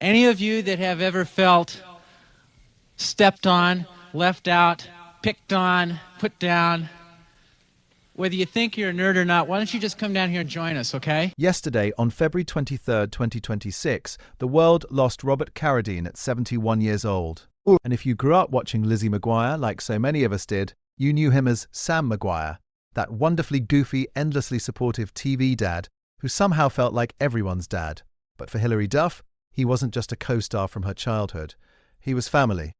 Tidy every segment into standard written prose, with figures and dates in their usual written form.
Any of you that have ever felt stepped on, left out, picked on, put down, whether you think you're a nerd or not, why don't you just come down here and join us, okay? Yesterday, on February 23rd, 2026, the world lost Robert Carradine at 71 years old. And if you grew up watching Lizzie McGuire, like so many of us did, you knew him as Sam McGuire, that wonderfully goofy, endlessly supportive TV dad who somehow felt like everyone's dad. But for Hilary Duff, he wasn't just a co-star from her childhood. He was family.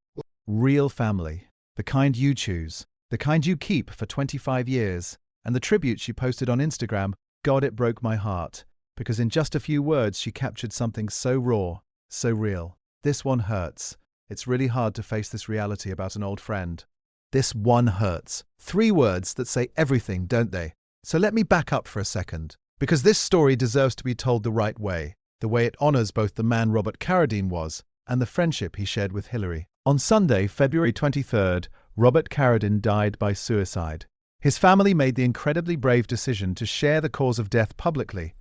Real family. The kind you choose. The kind you keep for 25 years. And the tribute she posted on Instagram, God, it broke my heart. Because in just a few words, she captured something so raw, so real. This one hurts. It's really hard to face this reality about an old friend. This one hurts. 3 words that say everything, don't they? So let me back up for a second. Because this story deserves to be told the right way. The way it honors both the man Robert Carradine was and the friendship he shared with Hilary. On Sunday, February 23rd, Robert Carradine died by suicide. His family made the incredibly brave decision to share the cause of death publicly.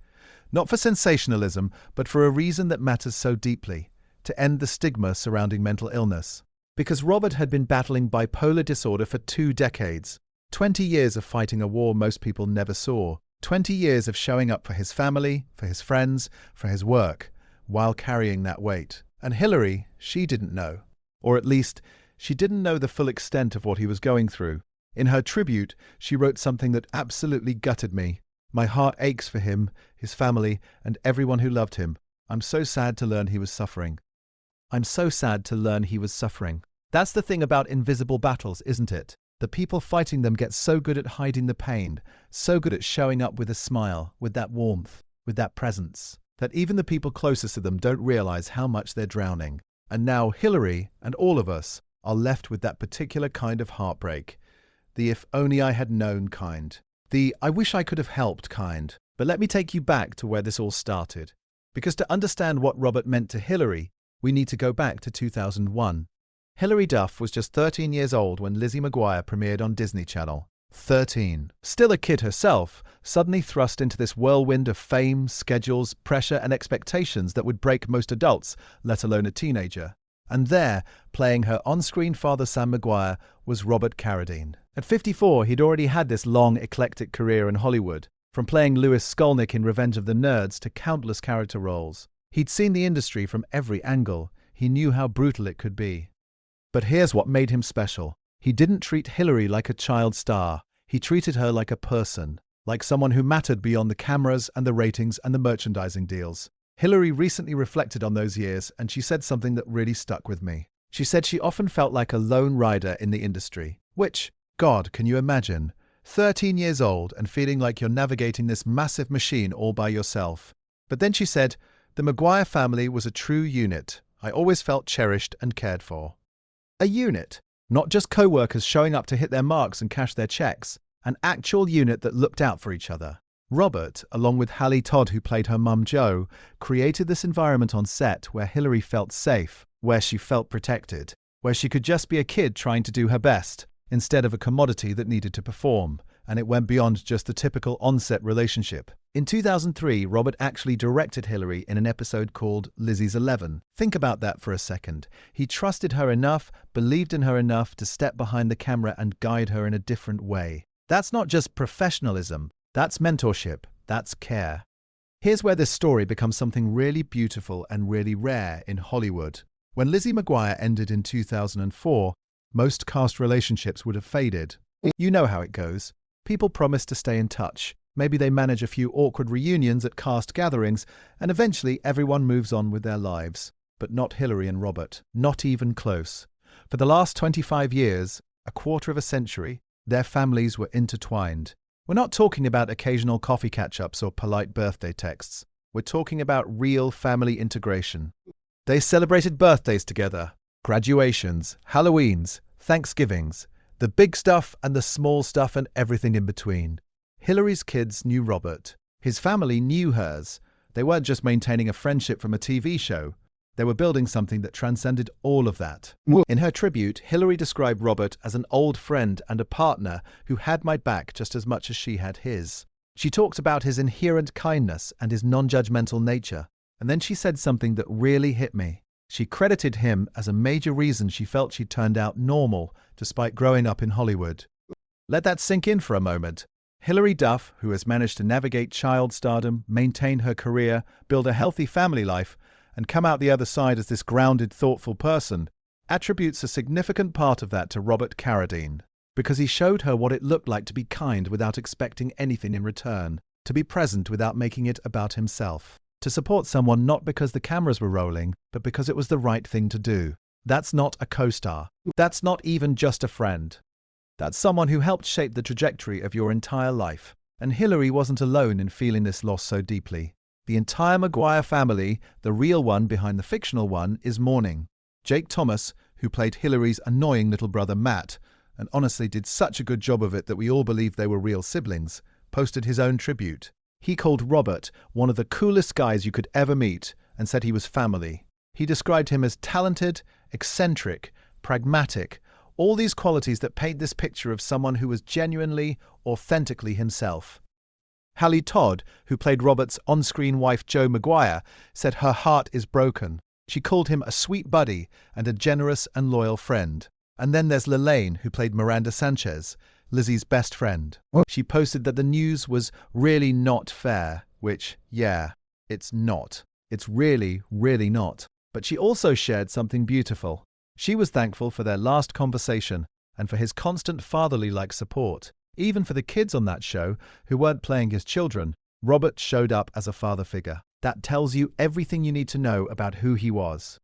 Not for sensationalism, but for a reason that matters so deeply. To end the stigma surrounding mental illness. Because Robert had been battling bipolar disorder for 2 decades. 20 years of fighting a war most people never saw. 20 years of showing up for his family, for his friends, for his work, while carrying that weight. And Hilary, she didn't know. Or at least, she didn't know the full extent of what he was going through. In her tribute, she wrote something that absolutely gutted me. My heart aches for him, his family, and everyone who loved him. I'm so sad to learn he was suffering. I'm so sad to learn he was suffering. That's the thing about invisible battles, isn't it? The people fighting them get so good at hiding the pain, so good at showing up with a smile, with that warmth, with that presence, that even the people closest to them don't realize how much they're drowning. And now Hilary, and all of us, are left with that particular kind of heartbreak. The if only I had known kind. The I wish I could have helped kind. But let me take you back to where this all started. Because to understand what Robert meant to Hilary, we need to go back to 2001. Hilary Duff was just 13 years old when Lizzie McGuire premiered on Disney Channel. 13. Still a kid herself, suddenly thrust into this whirlwind of fame, schedules, pressure and expectations that would break most adults, let alone a teenager. And there, playing her on-screen father Sam McGuire, was Robert Carradine. At 54, he'd already had this long, eclectic career in Hollywood, from playing Louis Skolnick in Revenge of the Nerds to countless character roles. He'd seen the industry from every angle. He knew how brutal it could be. But here's what made him special. He didn't treat Hilary like a child star. He treated her like a person, like someone who mattered beyond the cameras and the ratings and the merchandising deals. Hilary recently reflected on those years, and she said something that really stuck with me. She said she often felt like a lone rider in the industry, which, God, can you imagine? 13 years old and feeling like you're navigating this massive machine all by yourself. But then she said, the McGuire family was a true unit. I always felt cherished and cared for. A unit, not just co-workers showing up to hit their marks and cash their checks. An actual unit that looked out for each other. Robert, along with Hallie Todd, who played her mum Jo, created this environment on set where Hilary felt safe, where she felt protected, where she could just be a kid trying to do her best, instead of a commodity that needed to perform, and it went beyond just the typical on-set relationship. In 2003, Robert actually directed Hilary in an episode called Lizzie's 11. Think about that for a second. He trusted her enough, believed in her enough to step behind the camera and guide her in a different way. That's not just professionalism, that's mentorship, that's care. Here's where this story becomes something really beautiful and really rare in Hollywood. When Lizzie McGuire ended in 2004, most cast relationships would have faded. You know how it goes. People promise to stay in touch. Maybe they manage a few awkward reunions at cast gatherings, and eventually everyone moves on with their lives. But not Hilary and Robert. Not even close. For the last 25 years, a quarter of a century, their families were intertwined. We're not talking about occasional coffee catch-ups or polite birthday texts. We're talking about real family integration. They celebrated birthdays together, graduations, Halloweens, Thanksgivings, the big stuff and the small stuff and everything in between. Hilary's kids knew Robert. His family knew hers. They weren't just maintaining a friendship from a TV show. They were building something that transcended all of that. In her tribute, Hilary described Robert as an old friend and a partner who had my back just as much as she had his. She talked about his inherent kindness and his non-judgmental nature, And then she said something that really hit me. She credited him as a major reason she felt she turned out normal despite growing up in Hollywood. Let that sink in for a moment. Hilary Duff, who has managed to navigate child stardom, maintain her career, build a healthy family life, and come out the other side as this grounded, thoughtful person, attributes a significant part of that to Robert Carradine, because he showed her what it looked like to be kind without expecting anything in return, to be present without making it about himself, to support someone not because the cameras were rolling, but because it was the right thing to do. That's not a co-star. That's not even just a friend. That's someone who helped shape the trajectory of your entire life. And Hilary wasn't alone in feeling this loss so deeply. The entire McGuire family, the real one behind the fictional one, is mourning. Jake Thomas, who played Hilary's annoying little brother Matt, and honestly did such a good job of it that we all believed they were real siblings, posted his own tribute. He called Robert one of the coolest guys you could ever meet and said he was family. He described him as talented, eccentric, pragmatic, all these qualities that paint this picture of someone who was genuinely, authentically himself. Hallie Todd, who played Robert's on-screen wife Jo McGuire, said her heart is broken. She called him a sweet buddy and a generous and loyal friend. And then there's Lelaine, who played Miranda Sanchez, Lizzie's best friend. She posted that the news was really not fair, which, yeah, it's not. It's really, really not. But she also shared something beautiful. She was thankful for their last conversation and for his constant fatherly-like support. Even for the kids on that show, who weren't playing his children, Robert showed up as a father figure. That tells you everything you need to know about who he was.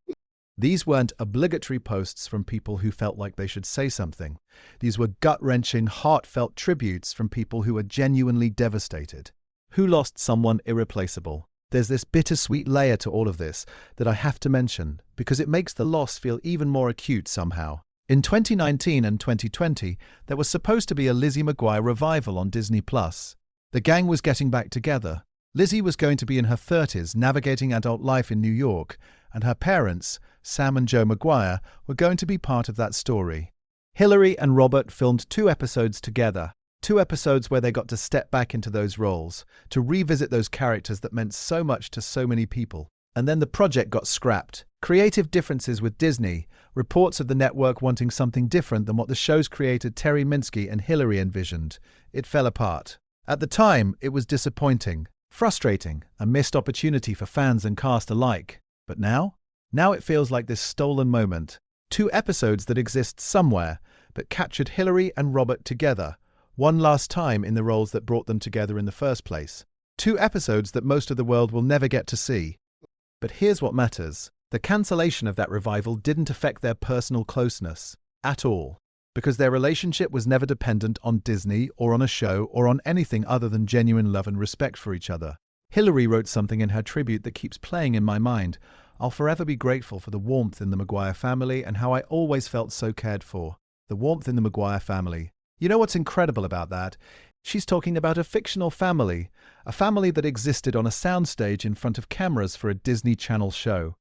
These weren't obligatory posts from people who felt like they should say something. These were gut-wrenching, heartfelt tributes from people who were genuinely devastated, who lost someone irreplaceable. There's this bittersweet layer to all of this that I have to mention because it makes the loss feel even more acute somehow. In 2019 and 2020, there was supposed to be a Lizzie McGuire revival on Disney+. The gang was getting back together. Lizzie was going to be in her 30s navigating adult life in New York, and her parents, Sam and Jo McGuire, were going to be part of that story. Hilary and Robert filmed 2 episodes together. 2 episodes where they got to step back into those roles, to revisit those characters that meant so much to so many people. And then the project got scrapped. Creative differences with Disney, reports of the network wanting something different than what the show's creator Terry Minsky and Hilary envisioned. It fell apart. At the time, it was disappointing, frustrating, a missed opportunity for fans and cast alike. But now? Now it feels like this stolen moment. 2 episodes that exist somewhere, that captured Hilary and Robert together, one last time in the roles that brought them together in the first place. 2 episodes that most of the world will never get to see. But here's what matters. The cancellation of that revival didn't affect their personal closeness at all, because their relationship was never dependent on Disney or on a show or on anything other than genuine love and respect for each other. Hilary wrote something in her tribute that keeps playing in my mind. I'll forever be grateful for the warmth in the McGuire family and how I always felt so cared for. The warmth in the McGuire family. You know what's incredible about that? She's talking about a fictional family, a family that existed on a soundstage in front of cameras for a Disney Channel show.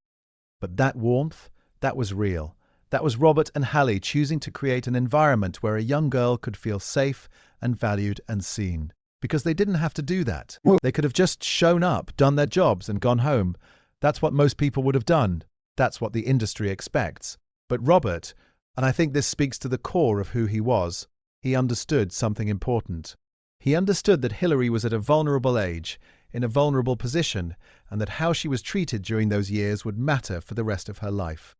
But that warmth, that was real. That was Robert and Hallie choosing to create an environment where a young girl could feel safe and valued and seen. Because they didn't have to do that. They could have just shown up, done their jobs, and gone home. That's what most people would have done. That's what the industry expects. But Robert, and I think this speaks to the core of who he was, he understood something important. He understood that Hilary was at a vulnerable age, in a vulnerable position, and that how she was treated during those years would matter for the rest of her life.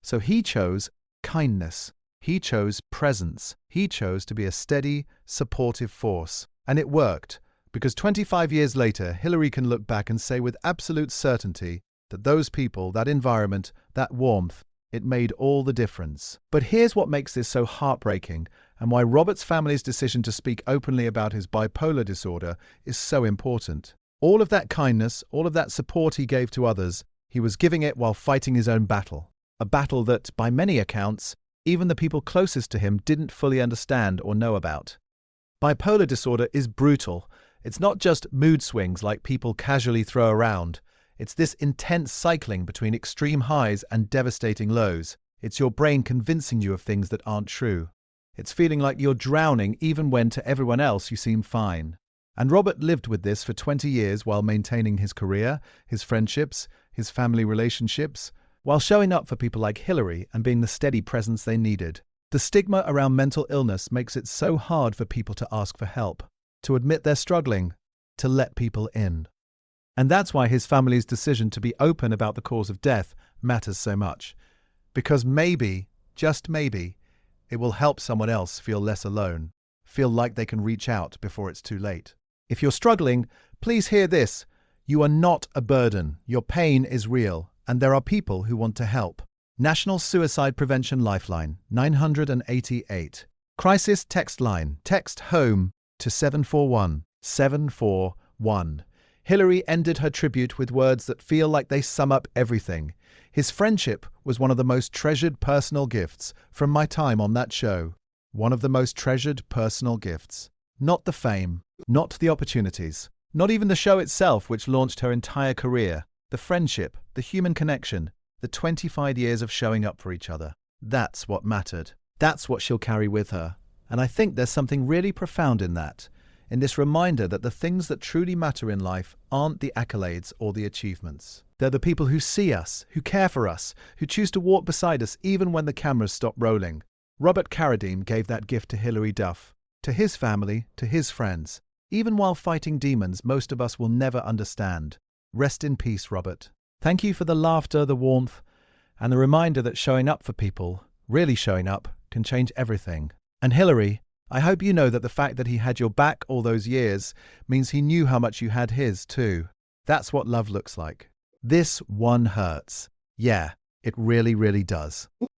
So he chose kindness. He chose presence. He chose to be a steady, supportive force. And it worked, because 25 years later, Hilary can look back and say with absolute certainty that those people, that environment, that warmth, it made all the difference. But here's what makes this so heartbreaking, and why Robert's family's decision to speak openly about his bipolar disorder is so important. All of that kindness, all of that support he gave to others, he was giving it while fighting his own battle. A battle that, by many accounts, even the people closest to him didn't fully understand or know about. Bipolar disorder is brutal. It's not just mood swings like people casually throw around. It's this intense cycling between extreme highs and devastating lows. It's your brain convincing you of things that aren't true. It's feeling like you're drowning even when to everyone else you seem fine. And Robert lived with this for 20 years while maintaining his career, his friendships, his family relationships, while showing up for people like Hilary and being the steady presence they needed. The stigma around mental illness makes it so hard for people to ask for help, to admit they're struggling, to let people in. And that's why his family's decision to be open about the cause of death matters so much. Because maybe, just maybe, it will help someone else feel less alone, feel like they can reach out before it's too late. If you're struggling, please hear this. You are not a burden. Your pain is real, and there are people who want to help. National Suicide Prevention Lifeline, 988. Crisis text line. Text HOME to 741 741. Hilary ended her tribute with words that feel like they sum up everything. His friendship was one of the most treasured personal gifts from my time on that show. One of the most treasured personal gifts. Not the fame, not the opportunities, not even the show itself which launched her entire career. The friendship, the human connection, the 25 years of showing up for each other. That's what mattered. That's what she'll carry with her. And I think there's something really profound in that, in this reminder that the things that truly matter in life aren't the accolades or the achievements. They're the people who see us, who care for us, who choose to walk beside us even when the cameras stop rolling. Robert Carradine gave that gift to Hilary Duff, to his family, to his friends. Even while fighting demons most of us will never understand. Rest in peace, Robert. Thank you for the laughter, the warmth, and the reminder that showing up for people, really showing up, can change everything. And Hilary, I hope you know that the fact that he had your back all those years means he knew how much you had his too. That's what love looks like. This one hurts. Yeah, it really, really does.